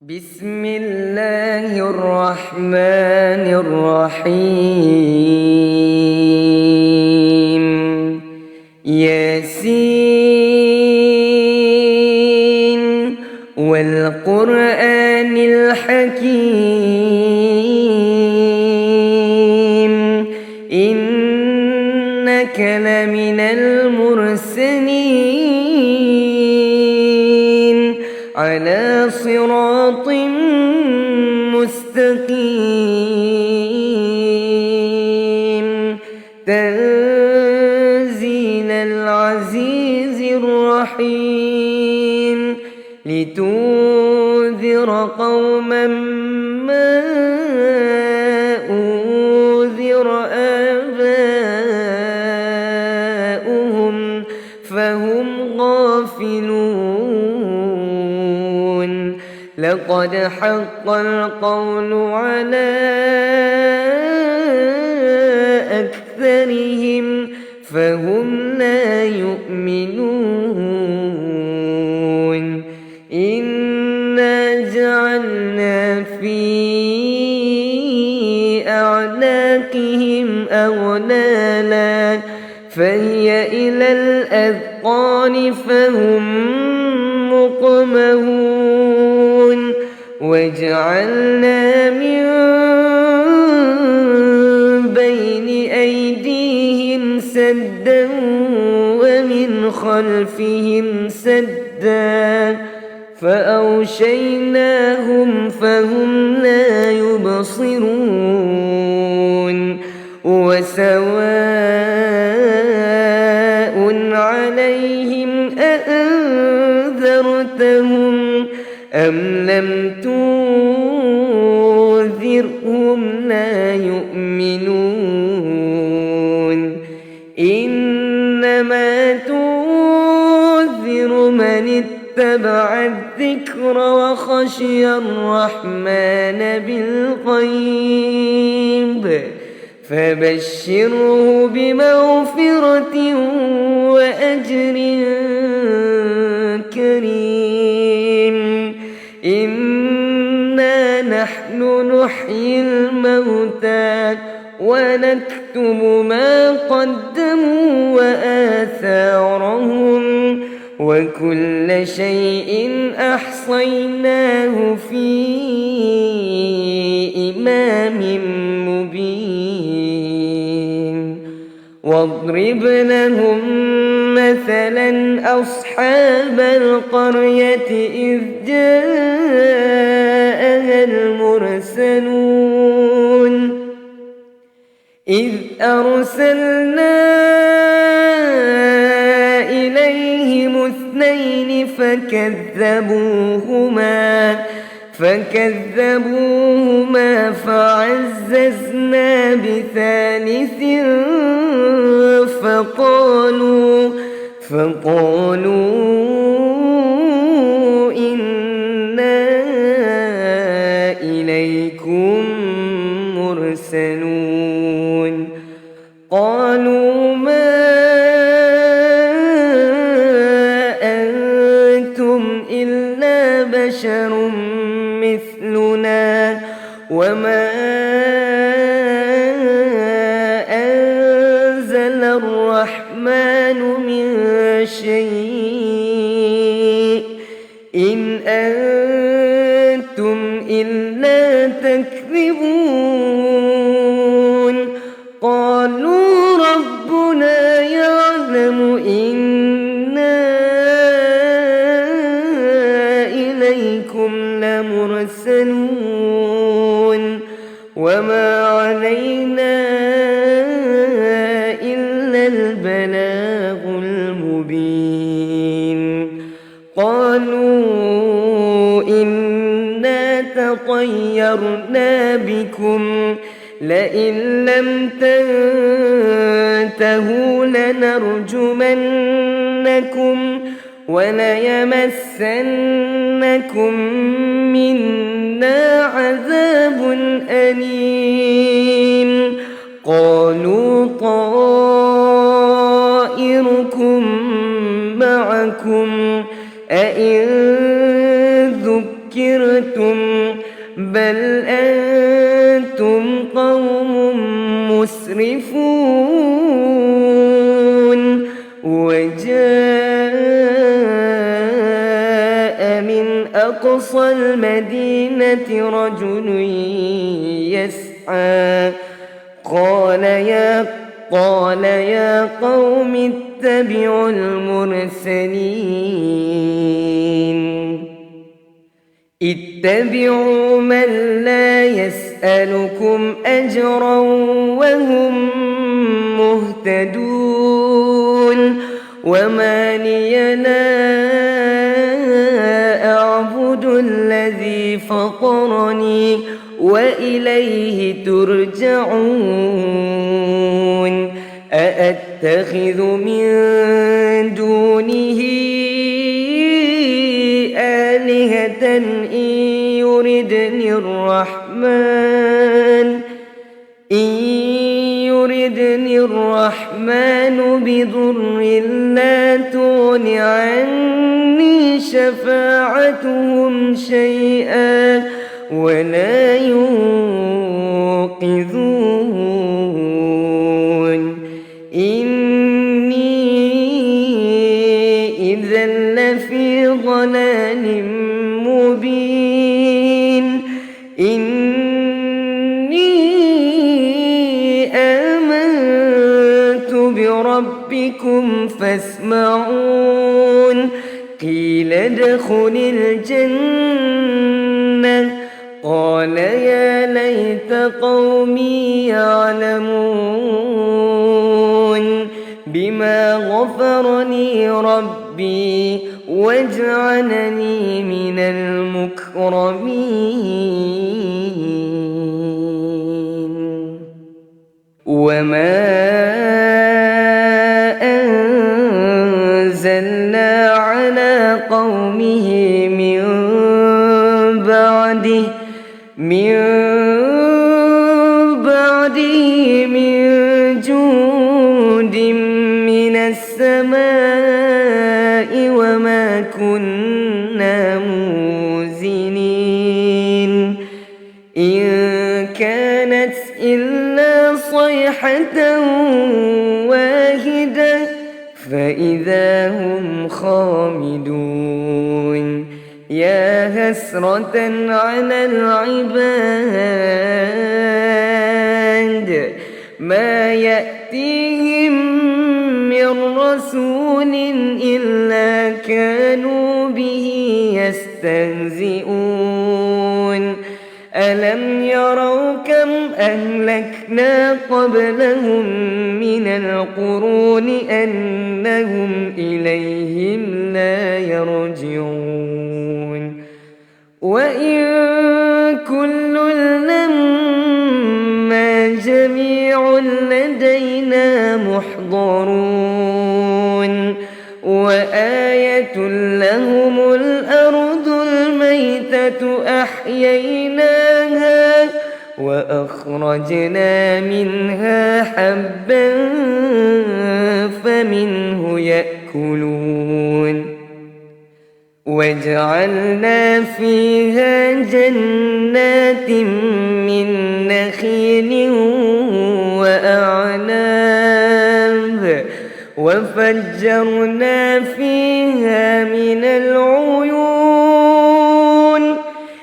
بسم الله الرحمن الرحيم. ياسين والقرآن الحكيم إنك لمن المرسلين على صراط مستقيم تنزيل العزيز الرحيم لتنذر قوما ما أنذر آباؤهم فهم غافلون. لقد حق القول على أكثرهم فهم لا يؤمنون. إنا جعلنا في أعناقهم أغلالا فهي إلى الأذقان فهم مقمحون. وجعلنا من بين أيديهم سدا ومن خلفهم سدا فأغشيناهم فهم لا يبصرون. وسواء عليهم أأنذرتهم أم لم تنذرهم لا يؤمنون. إنما تنذر من اتبع الذكر وخشي الرحمن بالغيب فبشره بمغفرة وأجر كريم. إنا نحن نحيي الموتى ونكتب ما قدموا وآثارهم وكل شيء أحصيناه في إمام مبين. واضرب لهم مثلا أصحاب القرية إذ جاءها المرسلون إذ أرسلنا إليهم اثنين فكذبوهما فعززنا بثالث فقالوا إنا إليكم مرسلون. قالوا ما أنتم إلا بشر مثلنا وما أنزل الرحمن من شيء إن أنتم إلا تكذبون. قالوا ربنا يعلم إنا إليكم لمرسلون وما علينا إلا البلاغ المبين. قالوا إنا تطيرنا بكم لئن لم تنتهوا لنرجمنكم وليمسنكم منا عذاب أليم. قالوا طائركم معكم أئن ذكرتم بل أنتم قوم مسرفون وجاء من أقصى المدينة رجل يسعى قال يا قوم اتبعوا المرسلين اتبعوا من لا يسألكم أجرا وهم مهتدون وما لي لا أعبد الذي فطرني وإليه ترجعون أأتخذ من دونه آلهة إن يردني الرحمن بضر لا تغن عني شفاعتهم شيئا ولا ينقذون إني إذا لفي ضلال مبين إني آمنت بربكم فاسمعون قيل ادخل الجنة قال يا ليت قومي يعلمون بما غفرني ربي واجعلني من المكرمين وما أنزلنا على قومه من بعده من جند من السماء وما كنا منزلين إن كانت إلا صيحة واحدة فإذا هم خامدون يا حسرة على العباد ما يأتيهم من رسول إلا كانوا به يستهزئون ألم يروا كم أهلكنا قبلهم من القرون أنهم إليهم لا يرجعون وإن كل لما جميع لدينا محضرون وآية لهم الأرض الميتة أحييناها وأخرجنا منها حبا فمنه يأكلون وجعلنا فيها جنات من نخيل وأعناب وفجرنا فيها من العيون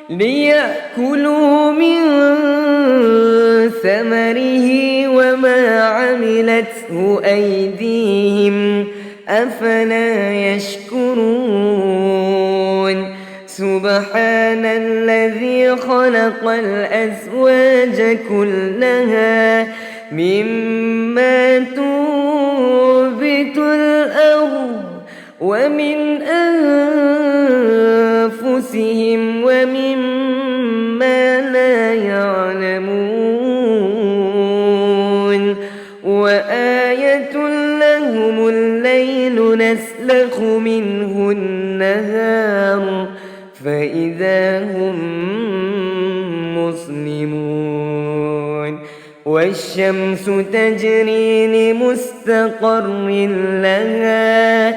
ليأكلوا من ثمره وما عملته أيديهم أفلا يشكرون سبحان الذي خلق الأزواج كلها مما تنبت الأرض ومن أنفسهم ومما لا يعلمون وآية لهم الليل نسلخ منه النهار فإذا هم مسلمون والشمس تجري لمستقر لها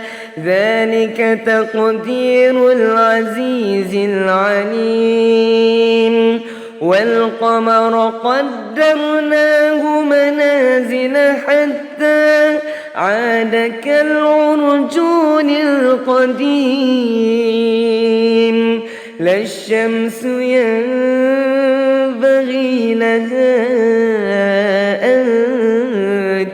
ذلك تقدير العزيز العليم والقمر قدرناه منازل حتى عاد كالعرجون القديم لا الشمس ينبغي لها أن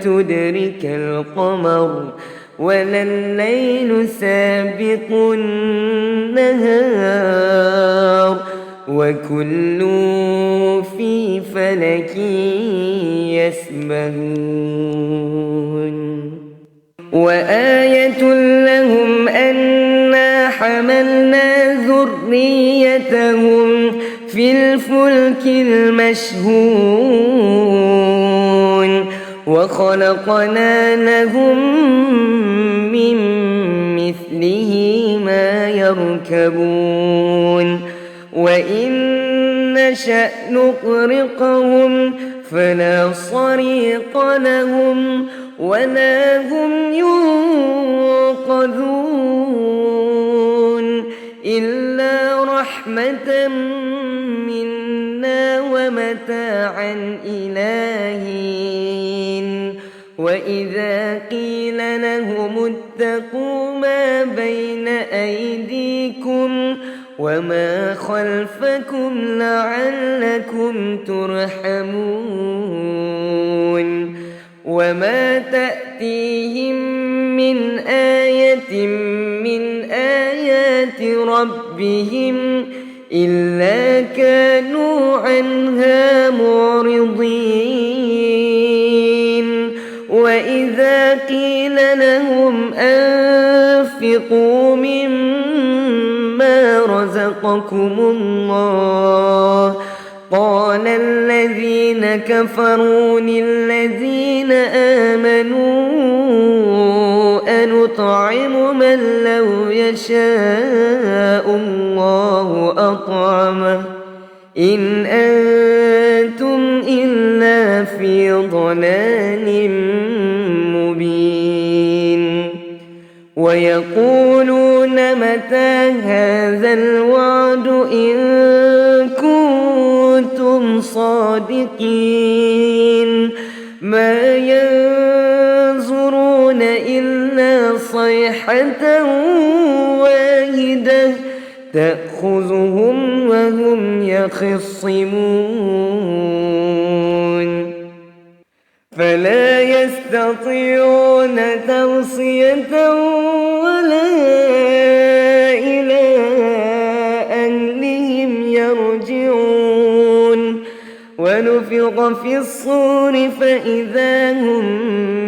تدرك القمر ولا الليل سابق النهار وكل في فلك يسبحون وآية لهم أنا حملنا ذريتهم في الفلك المشحون وخلقنا لهم من مثله ما يركبون وإن نشأ نغرقهم فلا صريق لهم ولا هم ينقذون إلا رحمة منا ومتاعا إلى حين وإذا قيل لهم اتقوا ما بين أيديكم وما خلفكم لعلكم ترحمون وما تأتيهم من آية من آيات ربهم إلا كانوا عنها معرضين وإذا قيل لهم أنفقوا مما رزقكم الله قال الذين كفروا للذين آمنوا أنطعم من لو يشاء الله أطعمه إن أنتم إلا في ضلال مبين ويقولون متى هذا الوعد إن كنتم صادقين ما ينظرون إلا صيحة واحدة تأخذهم وهم يخصمون فلا يستطيعون توصية ولا إلى أهلهم يرجعون ونفخ في الصور فإذا هم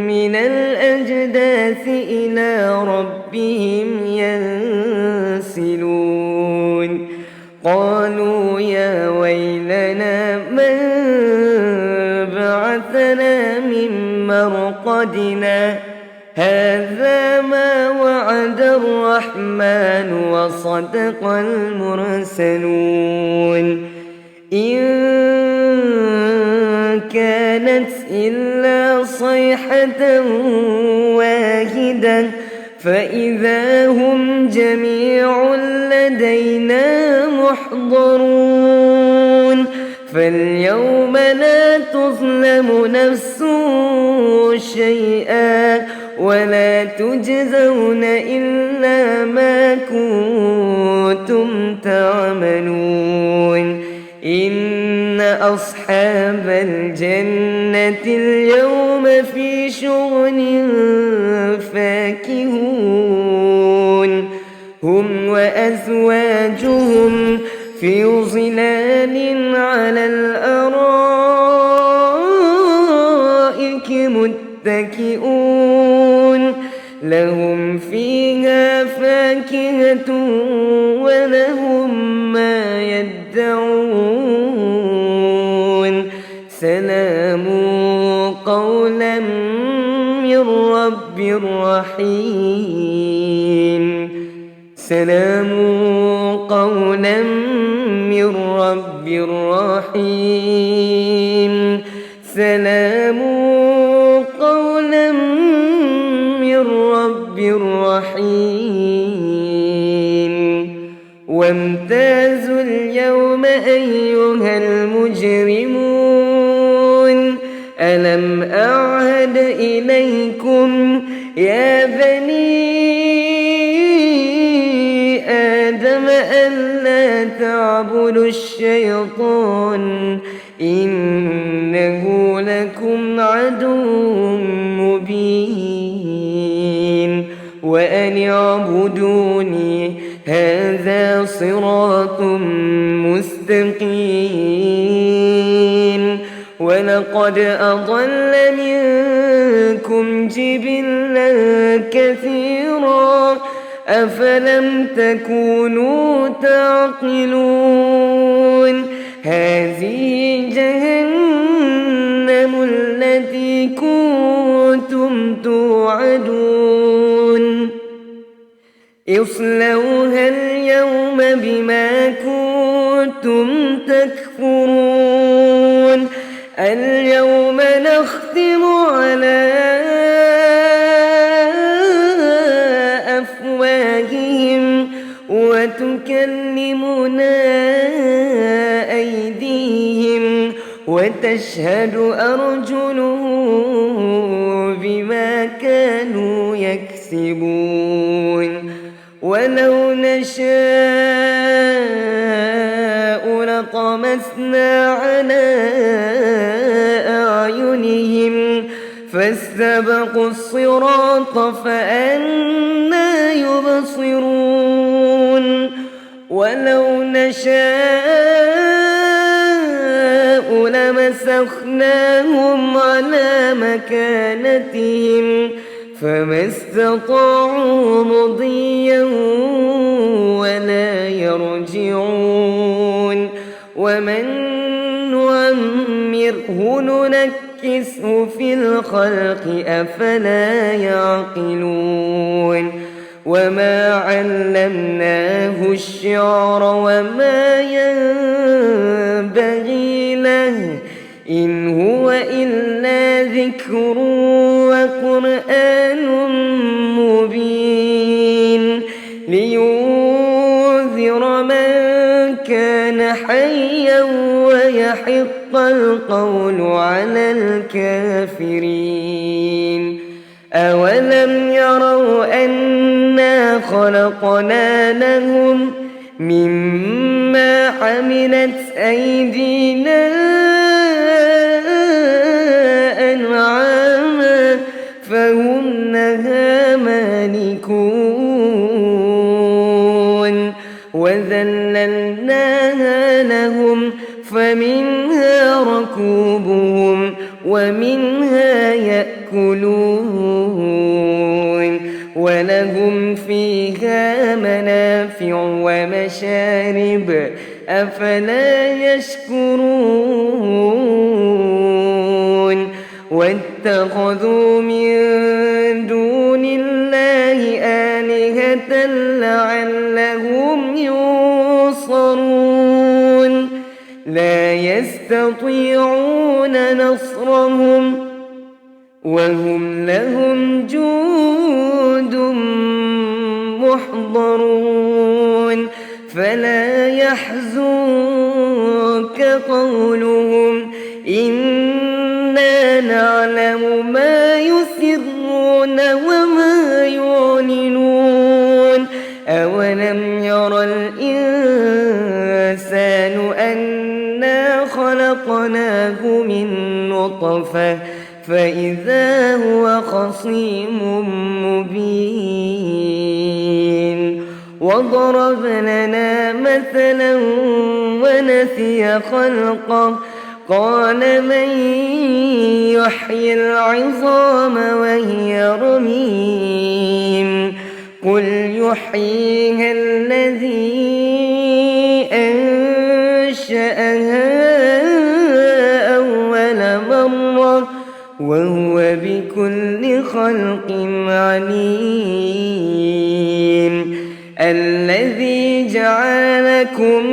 من الأجداث إلى ربهم ينسلون قالوا يا ويلنا من بعثنا من مرقدنا هذا ما وعد الرحمن وصدق المرسلون إن كانت إلا صيحة واحدة فإذا هم جميع لدينا محضرون فاليوم لا تظلم نفس شيئا ولا تجزون إلا ما كنتم تعملون إن أصحاب الجنة اليوم في شغل فاكهون هم وأزواجهم في ظلال على الأرائك متكئون لهم فيها فاكهة ولهم ما يدعون سلام قولا من رب رحيم سلام قولا من رب رحيم سلام قولا من رب رحيم وامتازوا اليوم أيها المجرمون ألم أعهد إليكم يا بني آدم ألا تعبدوا الشيطان إنه لكم عدو مبين وأن اعبدوني هذا صراط مستقيم ولقد أضل منكم جبلا كثيرا أفلم تكونوا تعقلون هذه جهنم التي كنتم توعدون اصلوها اليوم بما كنتم تكفرون اليوم نختم على أفواههم وتكلمنا أيديهم وتشهد أرجلهم بما كانوا يكسبون ولو نشاء لطمسنا على أعينهم فاستبقوا الصراط فأنى يبصرون ولو نشاء لمسخناهم على مكانتهم فما استطاعوا مضيا ولا يرجعون ومن نعمره ننكسه في الخلق أفلا يعقلون وما علمناه الشعر وما ينبغي له إن هو إلا ذكر وقرآن مبين لينذر من كان حيا ويحق القول على الكافرين أولم يروا أنا خلقنا لهم مما عملت أيدينا أنعاما فهم لها مالكون وذللناها لهم فمنها ركوبهم ومنها يأكلون ولهم فيها منافع ومشارب أفلا يشكرون واتخذوا من دون الله آلهة لعلهم ينصرون لا يستطيعون نصرهم وهم لهم جند محضرون فلا يحزنك قولهم إنا نعلم ما يسرون وما يعلنون أولم يرى الإنسان أنا خلقناه من نطفة فإذا هو خصيم مبين وضرب لنا مثلا ونسي خلقه قال من يحيي العظام وهي رميم قل يحييها الذي أنشأها أول مرة وهو بكل خلق عليم الذي جعلكم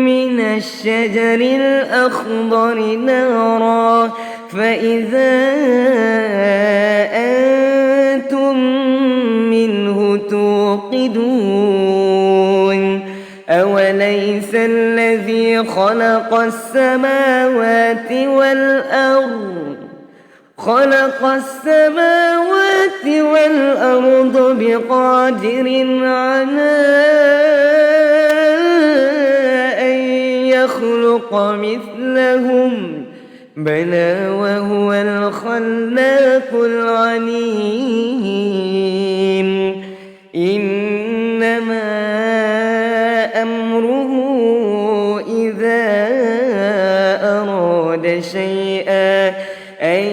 من من الشجر الأخضر نارا فإذا أنتم منه توقدون أوليس الذي خلق السماوات والأرض بقادر على أن يخلق مثلهم بلى وهو الخلاق العليم إنما أمره إذا أراد شيئا أن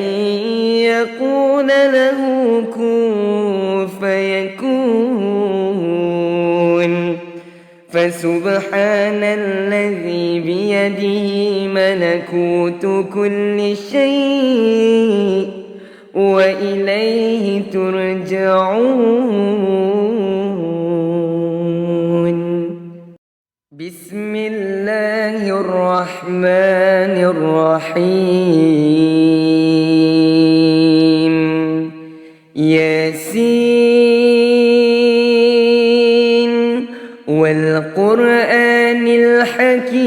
يقول له كن فيكون فسبحان الذي بيده ملكوت كل شيء وإليه ترجعون. بسم الله الرحمن الرحيم. ياسين والقرآن الحكيم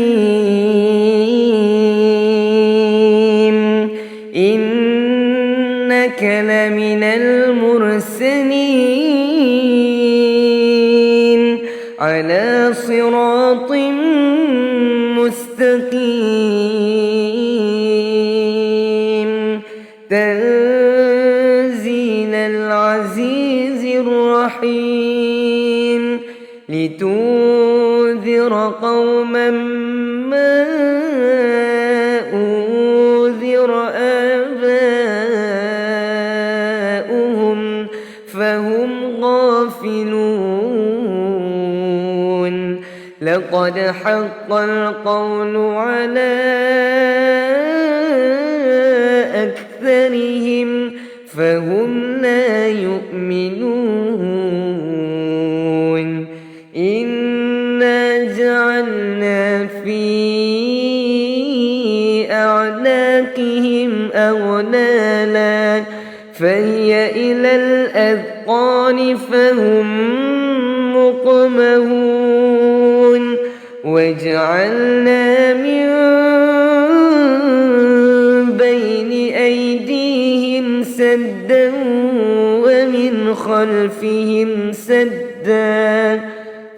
إنك لمن المرسلين على صراط مستقيم تنزيل العزيز الرحيم لتنذر قوما ما أنذر آباؤهم فهم غافلون لقد حق القول على أكثرهم فهم لا يؤمنون إنا جعلنا في أعناقهم أغلالا فهي إلى الأذقان فهم مقمحون وجعلنا من بين أيديهم سدا ومن خلفهم سدا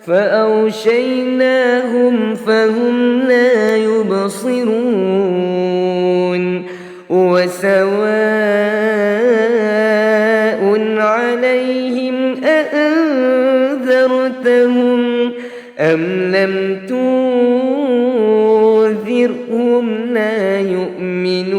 فأغشيناهم فهم لا يبصرون وسواء عليهم أأنذرتهم أم لم تنذرهم لا يؤمنون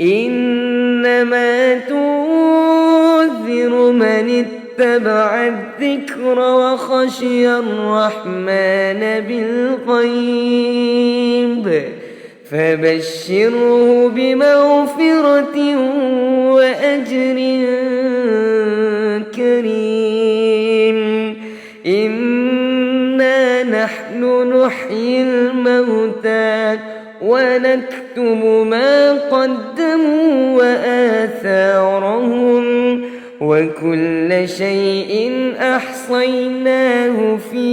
إنما تنذر من اتبع الذكر وخشي الرحمن بالغيب فبشره بمغفرة وأجر كريم إنا نحن نحيي الموتى ونكتب ما قدموا وآثارهم وكل شيء أحصيناه في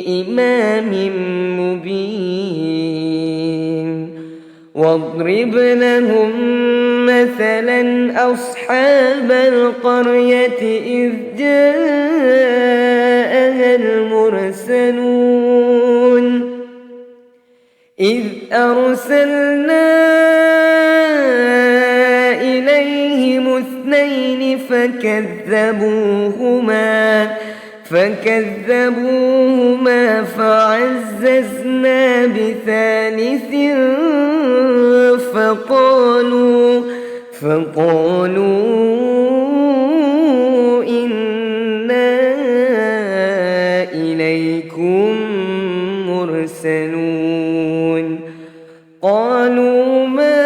إمام مبين واضرب لهم مثلا أصحاب القرية إذ جاءها المرسلون إذ أرسلنا إليهم اثنين فكذبوهما فعززنا بثالث فقالوا إنا إليكم مرسلون قالوا ما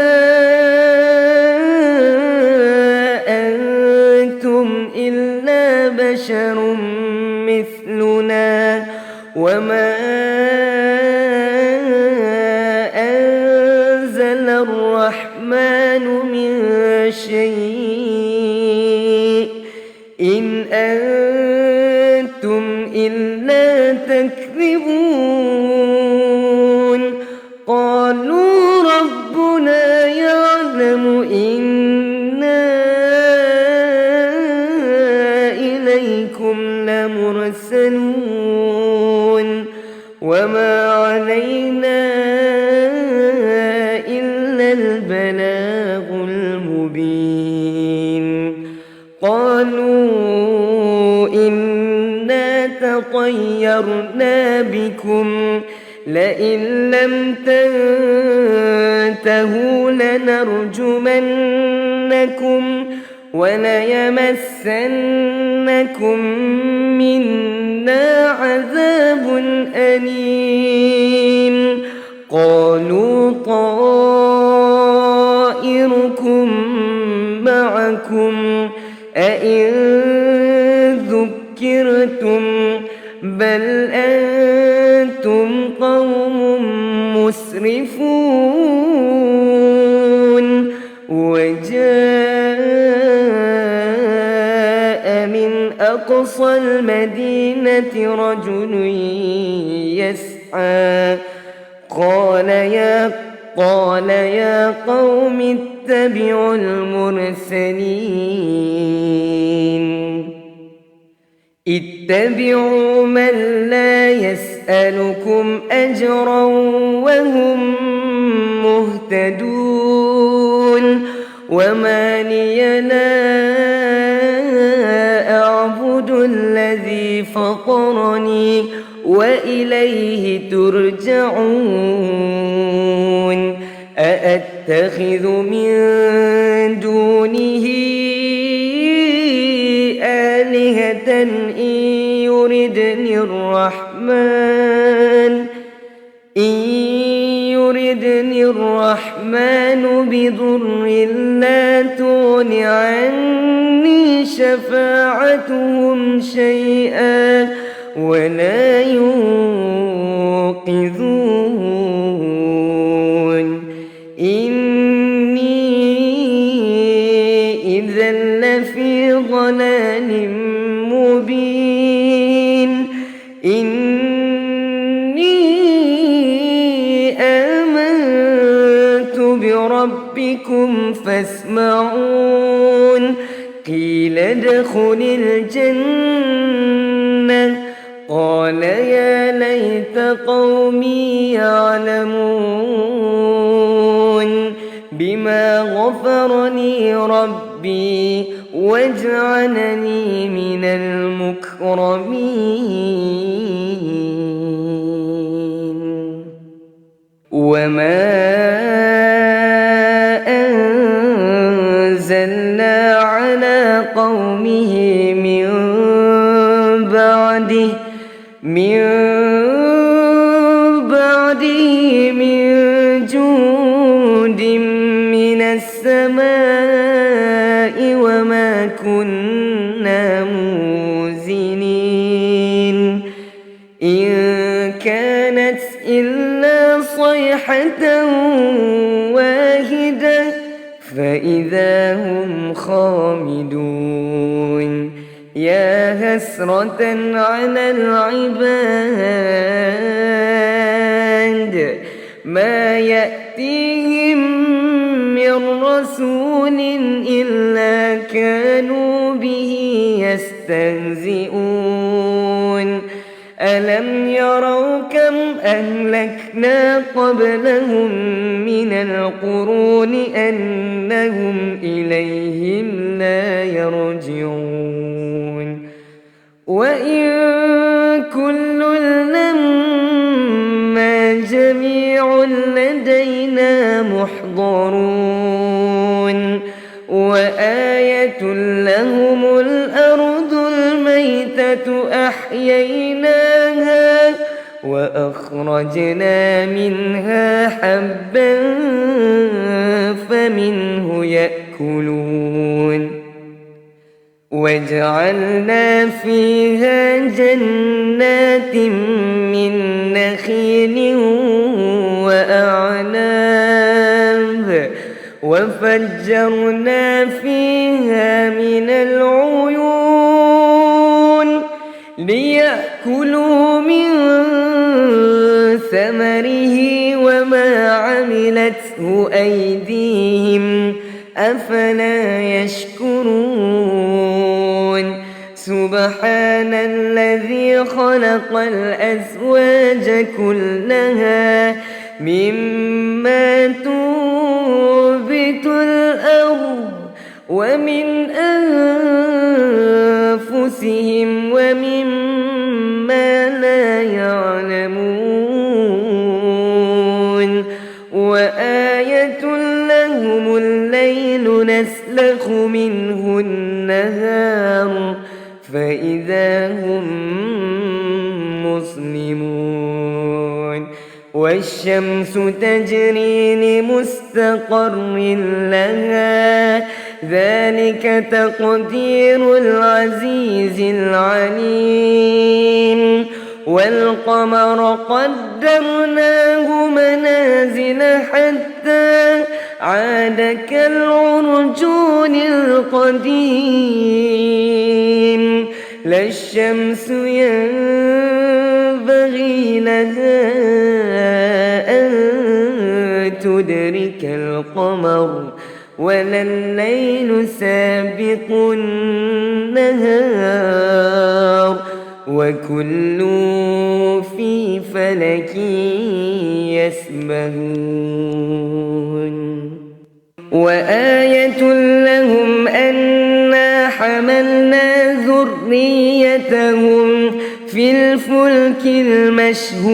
أنتم إلا بشر مثلنا وما أنزل الرحمن من شيء إن أنتم إلا تكذبون قالوا ربنا يعلم إنا إليكم لمرسلون وما علينا إلا البلاغ المبين قالوا إنا تطيرنا بكم لئن لم تنتهوا لنرجمنكم وليمسنكم منا عذاب أليم قالوا طائركم معكم أئن ذكرتم بل أنتم قوم مسرفون وجاء من أقصى المدينة رجل يسعى قال يا قوم اتبعوا المرسلين اتبعوا من لا يسألكم أجرا وهم مهتدون وما لي لا أعبد الذي فطرني وإليه ترجعون أأتخذ من دونه آلهة إن يردني الرحمن بضر لا تغن عني شفاعتهم شيئا ولا ينقذون إني إذا لفي ضلال مبين إني آمنت بربكم فاسمعون قيل ادخل الجنة قال يا ليت قومي يعلمون بما غفرني ربي واجعلني من المكرمين وما أنزلنا على قومه من بعده من جود من السماء وما كنا منزلين إن كانت إلا صيحة واحدة فإذا هم خامدون يا حسرة على العباد ما يأتيهم من رسول إلا كانوا به يستهزئون ألم يروا كم أهلكنا قبلهم من القرون أنهم إليهم لا يرجعون وإن كل لما جميع لدينا محضرون وآية لهم الأرض الميتة أحييناها وأخرجنا منها حبا فمنه يأكلون وجعلنا فيها جنات من نخيل وأعناب وفجرنا فيها من العيون ليأكلوا من ثمره وما عملته أيديهم أفلا يشكرون سبحان الذي خلق الأزواج كلها مما تنبت الأرض ومن أنفسهم ومما لا يعلمون وآية لهم الليل نسلخ منه النهار فإذا هم مسلمون والشمس تجري لمستقر لها ذلك تقدير العزيز العليم والقمر قدرناه منازل حتى عاد كالعرجون القديم لا الشمس ينبغي لها أن تدرك القمر ولا الليل سابق النهار وكل في فلك يسبحون وآية لهم أنا حملنا ذريتهم في الفلك المشحون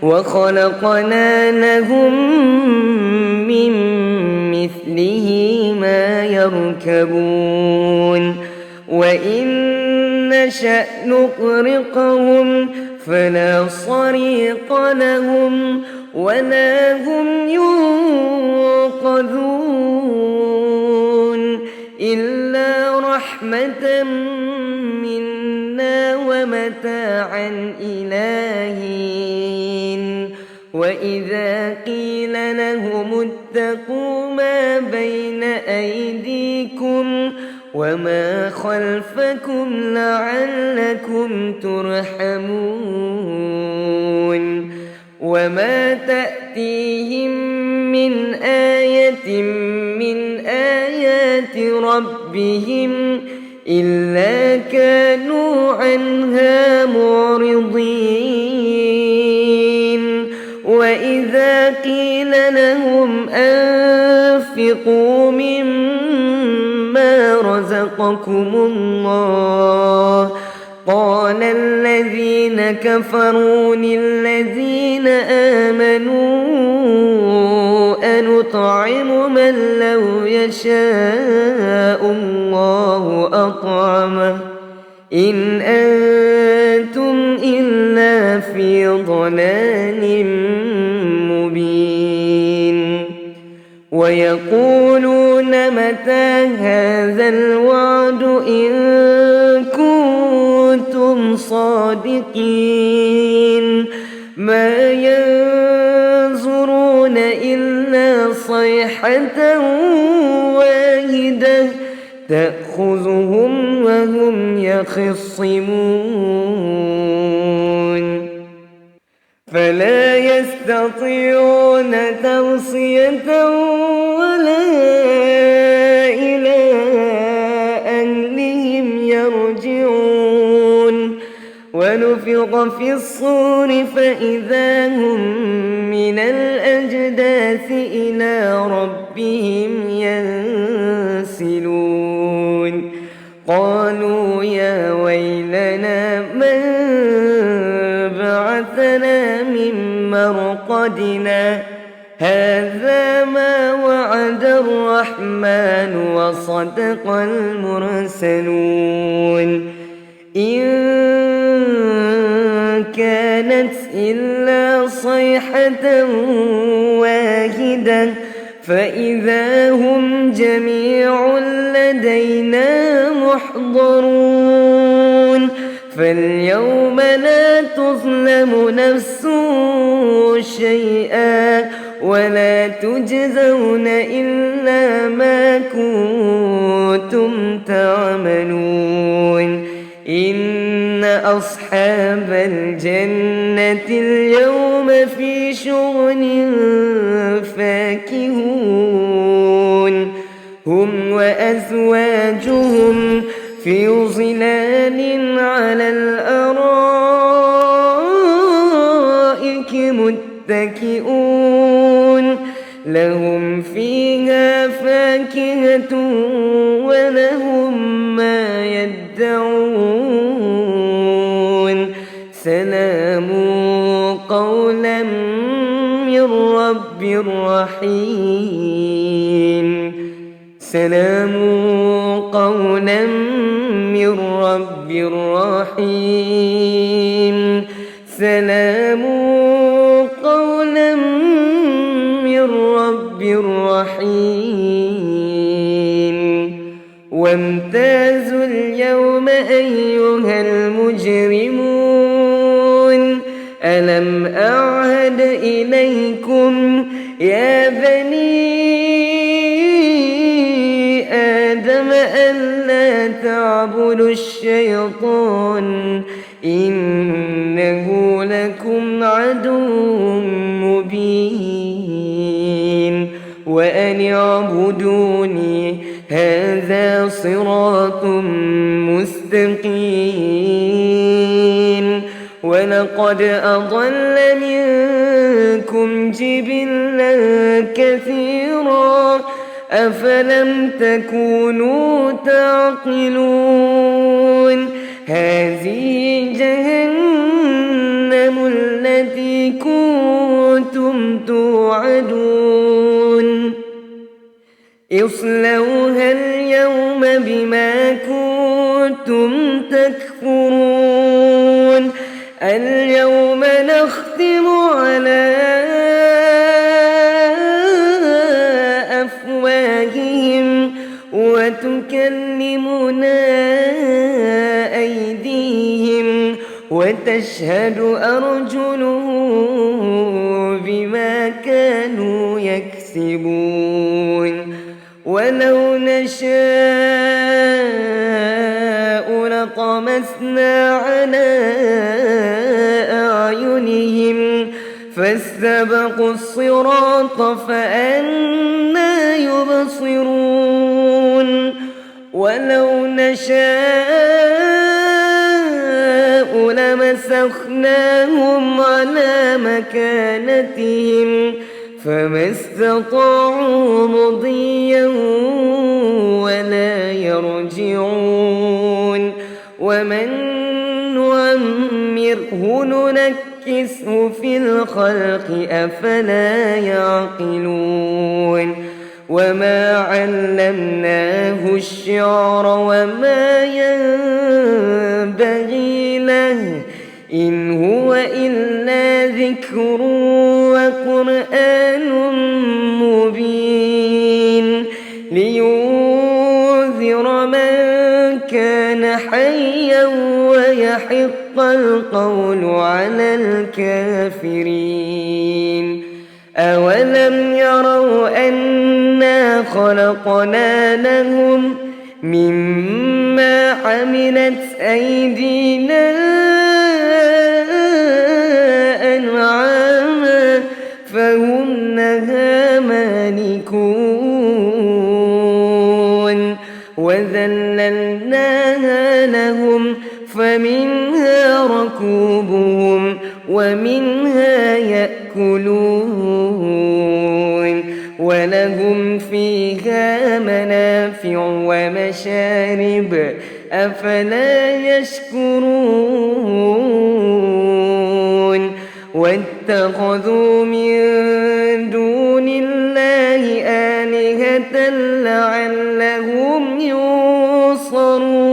وخلقنا لهم من مثله ما يركبون وإن نشأ نغرقهم فلا صريق لهم ولا هم ينقذون إلا رحمة منا ومتاعا إلى حين وإذا قيل لهم اتقوا ما بين أيديكم وما خلفكم لعلكم ترحمون وما تأتيهم من آية من آيات ربهم إلا كانوا عنها معرضين وإذا قيل لهم أنفقوا مما رزقكم الله قال الذين كفروا للذين آمنوا أنطعم من لو يشاء الله أطعمه إن أنتم إلا في ضلال مبين ويقولون متى هذا الوعد إن كنتم صادقين ما ينظرون إلا صيحة واحدة تأخذهم وهم يخصمون فلا يستطيعون توصية ولا إلى أهلهم يرجعون ونفخ في الصور فإذا هم من الأجداث إلى ربهم ينسلون قالوا يا ويلنا من بعثنا من مرقدنا هذا ما وعد الرحمن وصدق المرسلون إن كانت إلا صيحة واحدة فإذا هم جميع لدينا محضرون فاليوم لا تظلم نفس شيئا ولا تجزون إلا ما كنتم تعملون إن أصحاب الجنة اليوم في شغل فاكهون هم وأزواجهم في ظلال على الأرائك متكئون لهم فيها فاكهة ولهم ما يدعون سلام قولا من رب رحيم سلام قولا من رب رحيم سلام قولا من رب رحيم وامتازوا اليوم أيها المجرمون ألم أعهد إليكم يا بني آدم ألا تعبدوا الشيطان إنه لكم عدو مبين وأن اعبدوني هذا صراط مستقيم ولقد أضل منكم جبلا كثيرا أفلم تكونوا تعقلون هذه جهنم التي كنتم توعدون اصلوها اليوم بما كنتم تكفرون اليوم نختم على أفواههم وتكلمنا أيديهم وتشهد أرجلهم بما كانوا يكسبون ولو نشاء لطمسنا على أعينهم فاستبقوا الصراط فأنى يبصرون ولو نشاء لمسخناهم على مكانتهم فما استطاعوا مضيا ولا يرجعون ومن نعمره ننكسه في الخلق أفلا يعقلون وما علمناه الشعر وما ينبغي له إن هو إلا ذكر وقرآن مبين لينذر من كان حيا ويحق القول على الكافرين أولم يروا أنا خلقنا لهم مما عملت أيدينا أنعاما فهم لها مالكون وذللناها لهم فمنها ركوبهم ومنها يأكلون ولهم فيها منافع ومشارب أفلا يشكرون واتخذوا من دون الله آلهة لعلهم ينصرون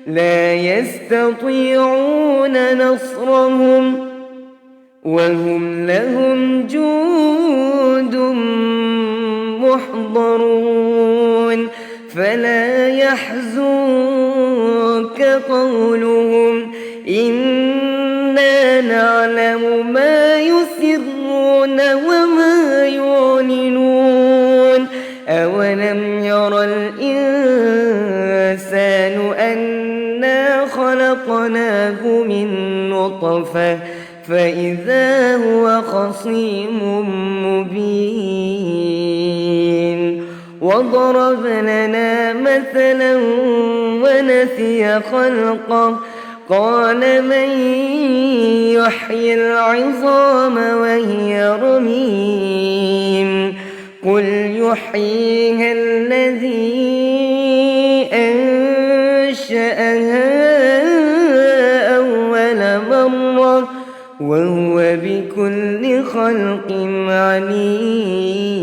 لا يستطيعون نصرهم وهم لهم جند محضرون فلا يحزنك قولهم إنا نعلم ما يسرون وما يعلنون أولم ير الإنسان أنا خلقناه من نطفة فإذا هو خصيم مبين وضرب لنا مثلا ونسي خلقه قال من يحيي العظام وهي رميم قل يحييها الذي أنشأها أول مرة وهو بكل خلق عليم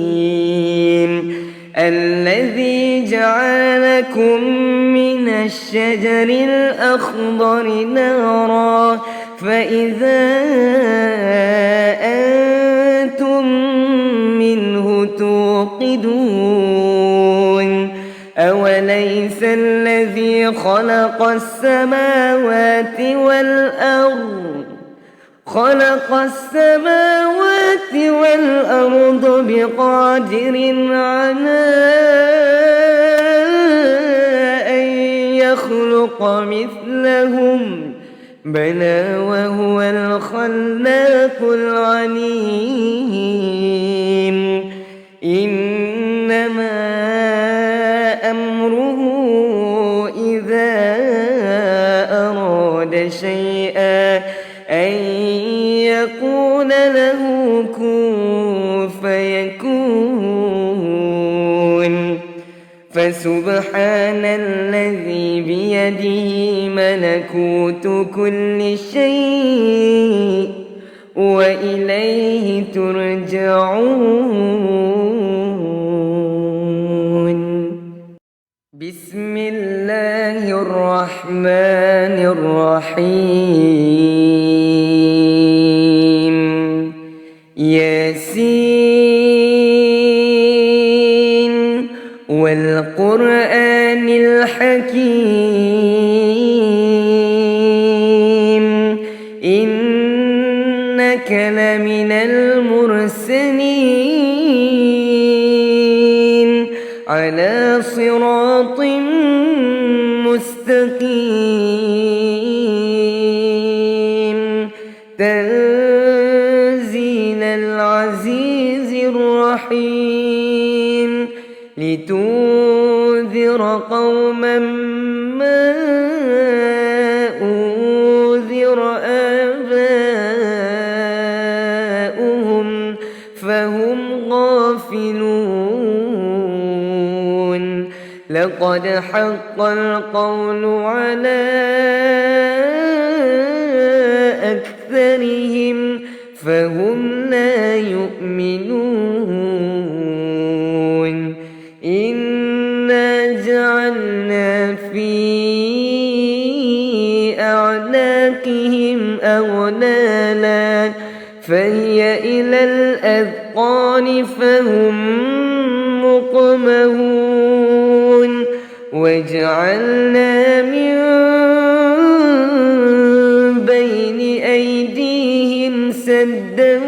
الذي جعلكم من الشجر الأخضر نارا فإذا أنتم منه توقدون أوليس الذي خلق السماوات والأرض بقادر على أن يخلق مثلهم بلى وهو الخلاق العليم إنما أمره إذا أراد شيئا أن يقول له كن فيكون فسبحان الذي بيده ملكوت كل شيء وإليه ترجعون بسم الله الرحمن الرحيم ياسين والقرآن الحكيم إنك لمن المرسلين على صراط مستقيم تنزيل العزيز الرحيم لتنذر قوما ما أنذر آباؤهم فهم غافلون لقد حق القول على أكثرهم فهم لا يؤمنون إنا جعلنا في أعناقهم أغلالا فهي إلى الأذقان فهم مقمحون وجعلنا من بين أيديهم سدا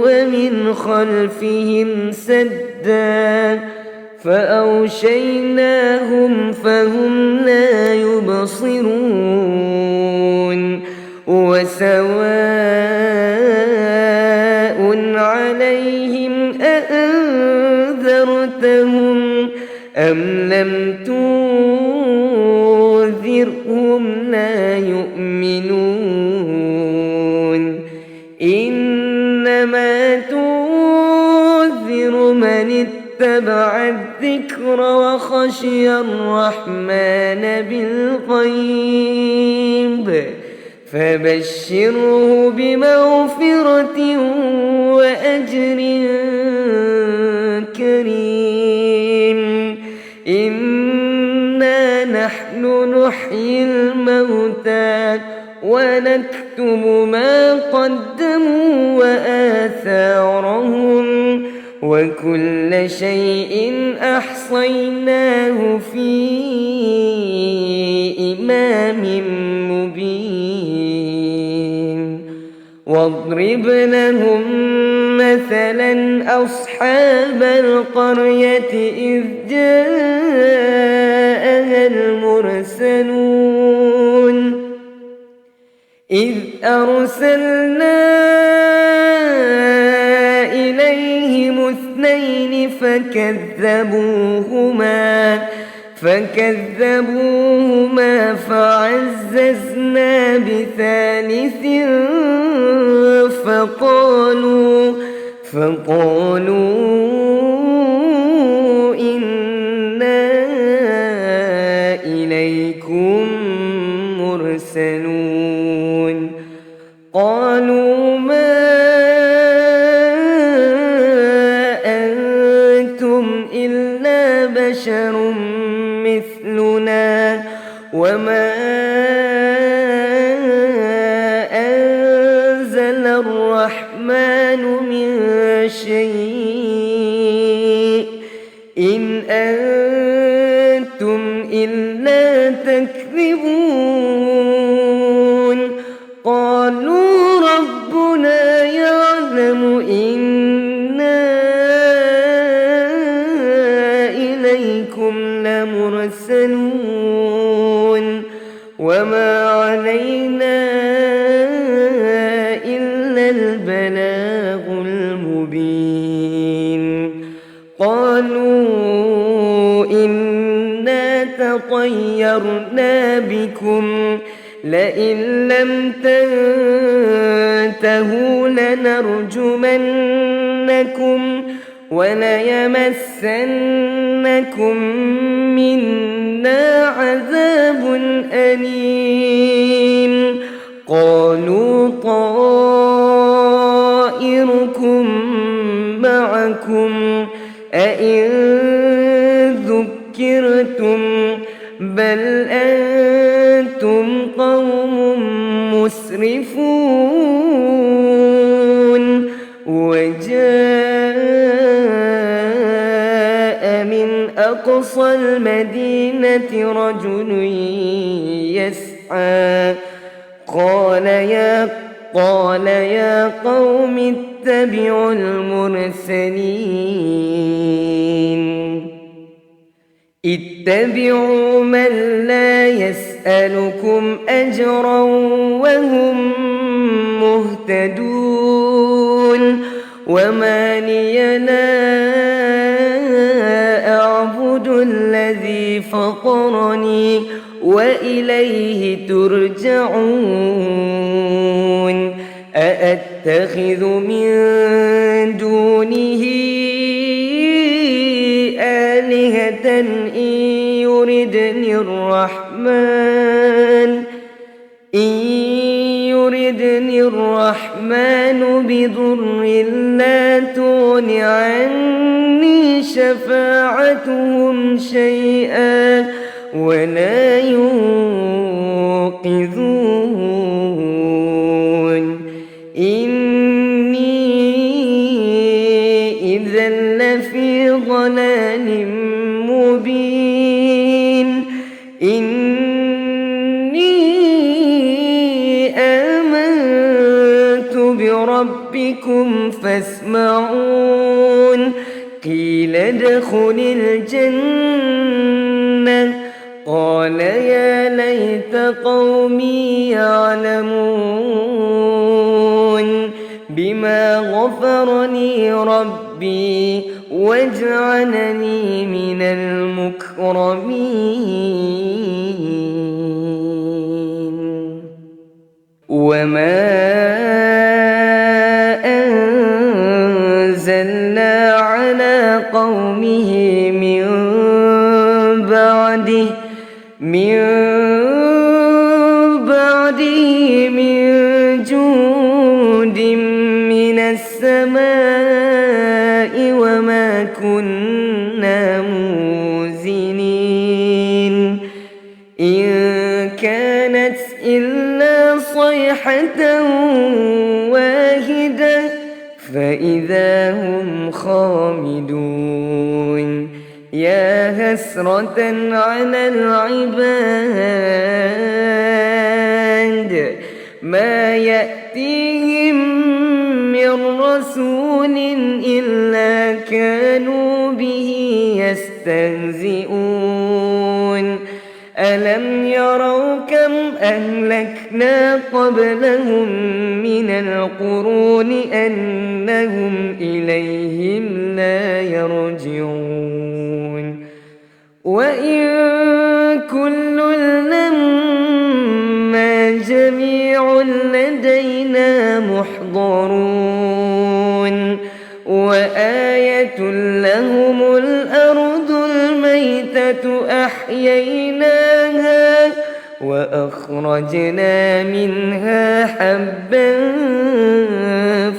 ومن خلفهم سدا فأغشيناهم فهم لا يبصرون وسواء عليهم أأنذرتهم أم لم تنذرهم لا يؤمنون إنما تنذر من اتبع الذكر وخشي الرحمن بالغيب فبشره بمغفرة وأجر كريم إنا نحن نحيي الموتى ونكتب ما قدموا وآثارهم وكل شيء أحصيناه في إمام مبين واضرب لهم مثلا أصحاب القرية إذ جاءها المرسلون إذ أرسلنا إليهم اثنين فكذبوهما فعززنا بثالث فقالوا إنا إليكم مرسلون قالوا ما أنتم إلا بشر مثلنا وما أنزل الرحمن من شيء إن أنتم إلا تكذبون قالوا ربنا يعلم إنا إليكم لمرسلون وما علينا إلا البلاغ المبين قالوا إنا تطيرنا بكم لئن لم تنتهوا لنرجمنكم وليمسنكم منا عذاب أليم قالوا طائركم معكم أئن ذكرتم بل أنتم قوم مسرفون وجاء من أقصى المدينة رجل يسعى قال يا قوم اتبعوا المرسلين اتبعوا من لا يسألكم أجرا وهم مهتدون وما لي لا أعبد الذي فطرني وإليه ترجعون أأتخذ من دونه آلهة إن يردني الرحمن بضر لا تغن عني شفاعتهم شيئا ولا ينقذون إني إذا لفي ضلال مبين إني آمنت بربكم فاسمعون قيل ادخل الجنة قال يا ليت قومي يعلمون بما غفرني ربي واجعلني من المكرمين وما أنزلنا على قومه من بعده من جود من السماء وما كنا منزلين إن كانت إلا صيحة واحدة فإذا هم خامدون يا حسرة على العباد ما يأتيهم من رسول إلا كانوا به يستهزئون ألم يروا كم أهلكنا قبلهم من القرون أنهم إليهم لا يرجعون وإن كل لما جميع لدينا محضرون وآية لهم الأرض الميتة أحييناها وأخرجنا منها حبا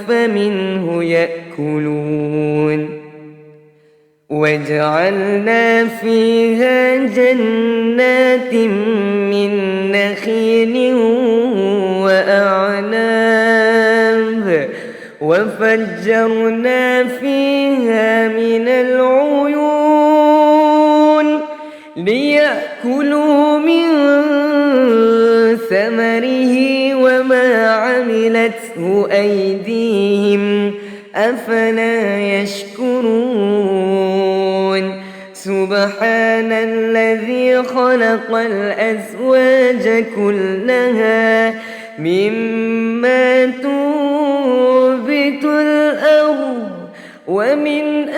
فمنه يأكلون وجعلنا فيها جنات من نخيل وأعناب وفجرنا فيها من العيون ليأكلوا من ثمره وما عملته أيديهم أفلا يشكرون سبحان الذي خلق الأزواج كلها مما تنبت الأرض ومن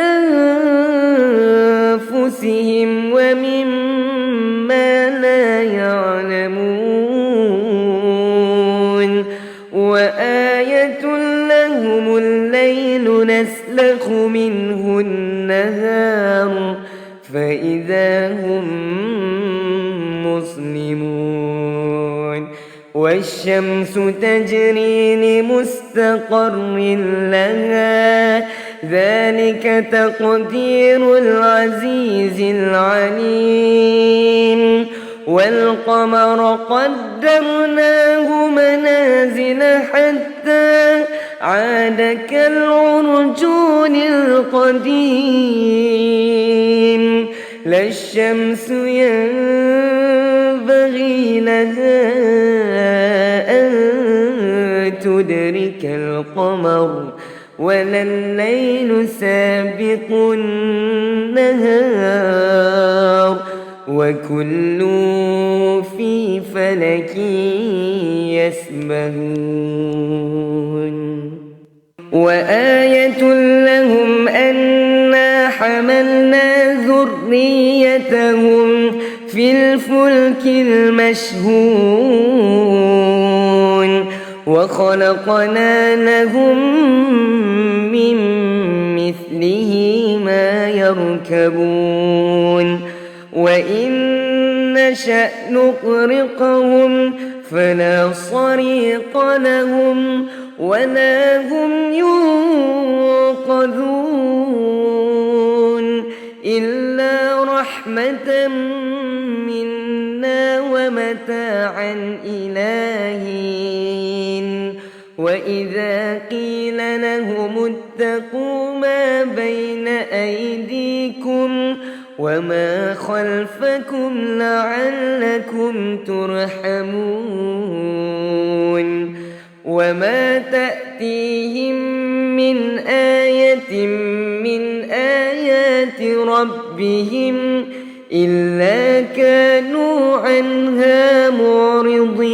أنفسهم ومما لا يعلمون وآية لهم الليل نسلخ منه النهار فإذا هم مسلمون والشمس تجري لمستقر لها ذلك تقدير العزيز العليم والقمر قدرناه منازل حتى عاد كالعرجون القديم لا الشمس ينبغي لها أن تدرك القمر ولا الليل سابق النهار وكل في فلك يسبحون وآية لهم أنا حملنا ذريتهم في الفلك المشحون وخلقنا لهم من مثله ما يركبون وإن نشأ نغرقهم فلا صريق لهم ولا هم ينقذون إلا رحمة منا ومتاعا إلى حين وإذا قيل لهم اتقوا ما بين أيديكم وما خلفكم لعلكم ترحمون وما تأتيهم من آية من آيات ربهم إلا كانوا عنها معرضين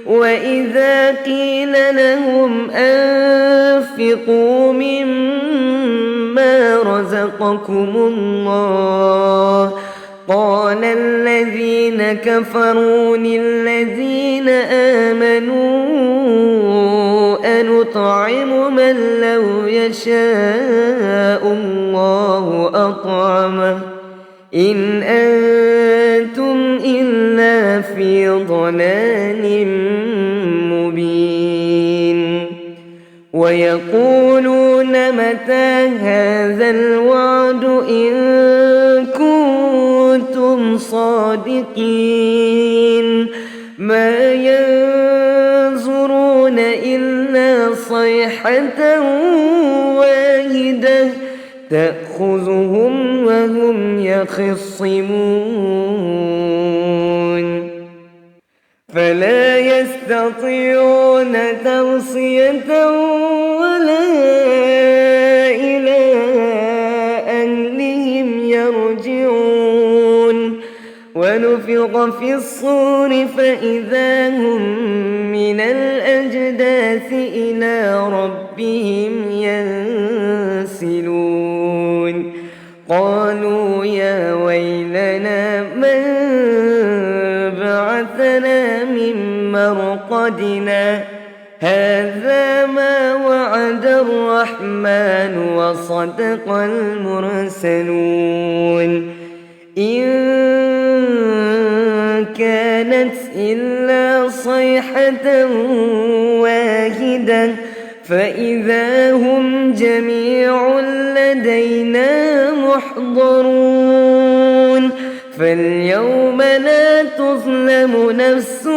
وإذا قيل لهم أنفقوا مما رزقكم الله قال الذين كفروا للذين آمنوا أنطعم من لو يشاء الله أطعمه إن أنتم إلا في ضلال مبين ويقولون متى هذا الوعد إن كنتم صادقين ما ينظرون إلا صيحة واحدة تأخذهم وهم يخصمون فلا يستطيعون توصية ولا إلى أهلهم يرجعون ونفخ في الصور فإذا هم من الأجداث إلى ربهم ينسلون قالوا يا ويلنا من بعثنا من مرقدنا هذا ما وعد الرحمن وصدق المرسلون إن كانت إلا صيحة واحدة فإذا هم جميع لدينا محضرون فاليوم لا تظلم نفس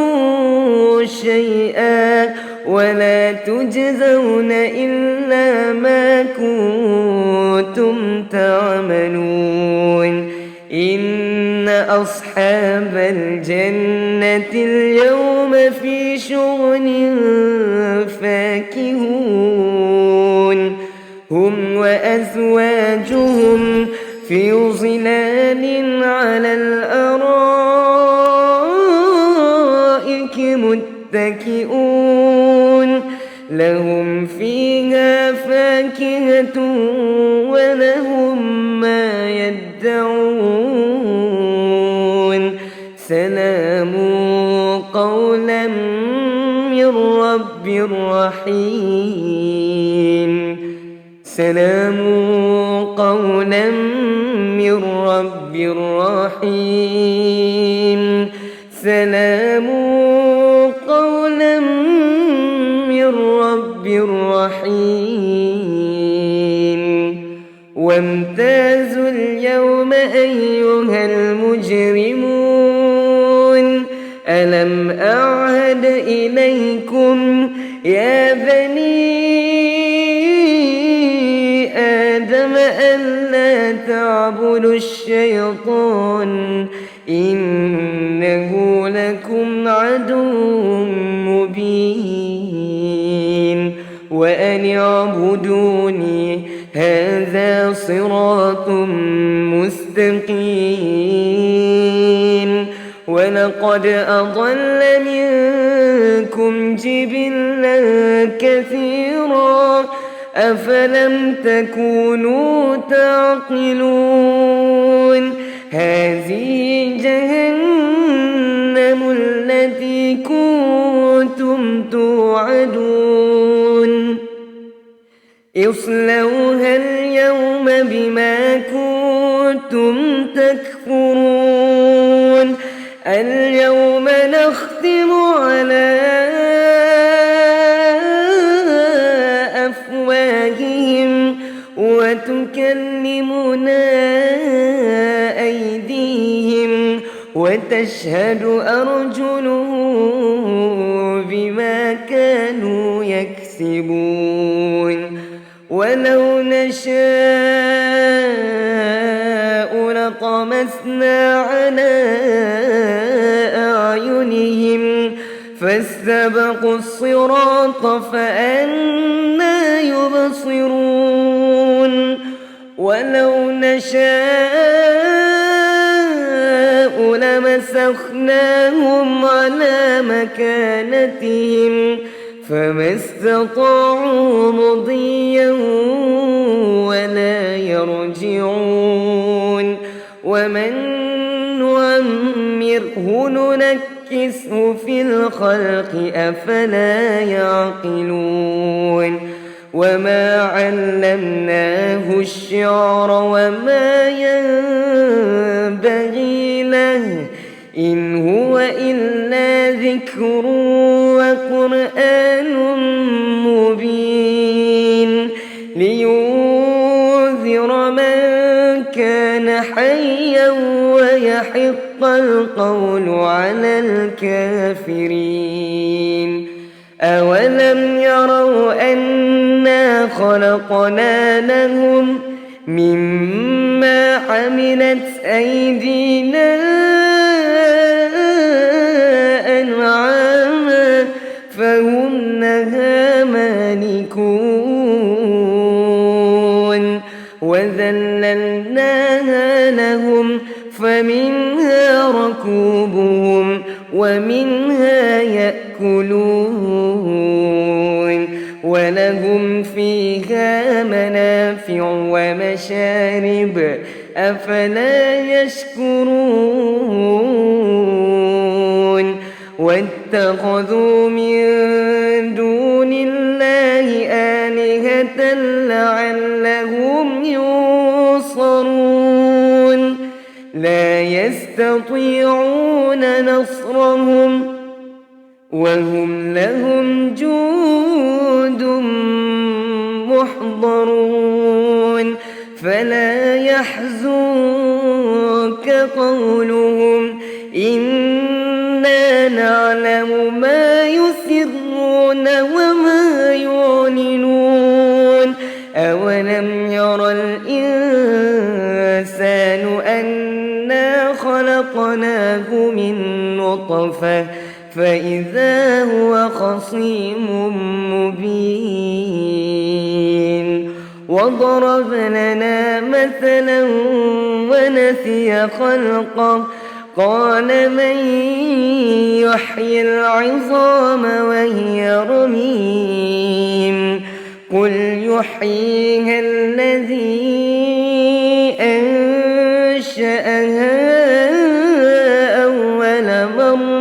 شيئا ولا تجزون إلا ما كنتم تعملون إن أصحاب الجنة اليوم في شغل فاكهون هم وأزواجهم في ظلال على الأرائك متكئون لهم فيها فاكهة ولهم ما يدعون سلام قولا من رب رحيم سلام قولا من رب رحيم سلام قولا من رب رحيم وامتازوا اليوم أيها المجرمون ألم أعهد إليكم يا بني آدم ألا تعبدوا الشيطان إنه لكم عدو مبين وأن اعبدوني هذا صراط مستقيم ولقد أضل منكم جبلا كثيرا أفلم تكونوا تعقلون هذه جهنم التي كنتم توعدون اصلوها اليوم بما كنتم تكفرون اليوم نختم على أفواههم وتكلمنا أيديهم وتشهد أرجلهم بما كانوا يكسبون ولو نشاء لطمسنا على أعينهم فاستبقوا الصراط فأنى يبصرون ولو نشاء لمسخناهم على مكانتهم فما استطاعوا مضيا ولا يرجعون ومن نعمره ننكسه في الخلق أفلا يعقلون وما علمناه الشعر وما ينبغي له إن هو إلا ذكر وقرآن مبين لينذر من كان حيا ويحق القول على الكافرين أولم يروا وأنا خلقنا لهم مما عملت أيدينا أنعاما فهم لها مالكون وذللناها لهم فمنها ركوبهم ومنها يأكلون ولهم فيها منافع ومشارب أفلا يشكرون واتخذوا من دون الله آلهة لعلهم ينصرون لا يستطيعون نصرهم وهم لهم جند محضرون فلا يحزنك قولهم إنا نعلم ما يسرون وما يعلنون أولم ير الإنسان أنا خلقناه من نطفة فإذا هو خصيم مبين وضرب لنا مثلا ونسي خلقه قال من يحيي العظام وهي رميم قل يحييها الذي أنشأها أول مرة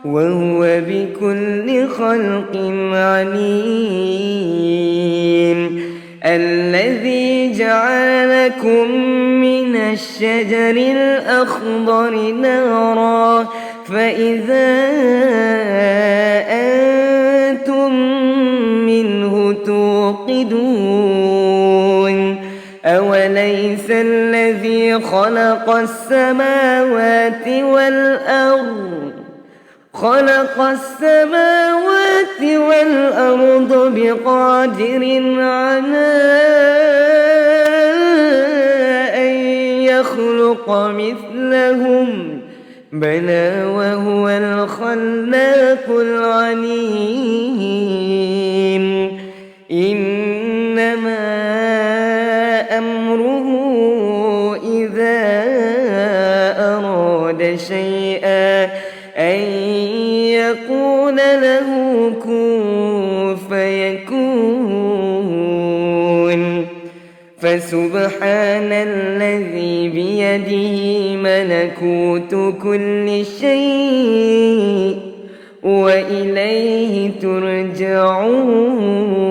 وهو بكل خلق عليم الذي جعل لكم من الشجر الأخضر نارا فإذا أنتم منه توقدون أوليس الذي خلق السماوات والأرض بقادر على أن يخلق مثلهم بلى وهو الخلاق العليم إنما أمره إذا أراد شيئا أن يقول له كن فيكون فسبحان الذي بيده ملكوت كل شيء وإليه ترجعون.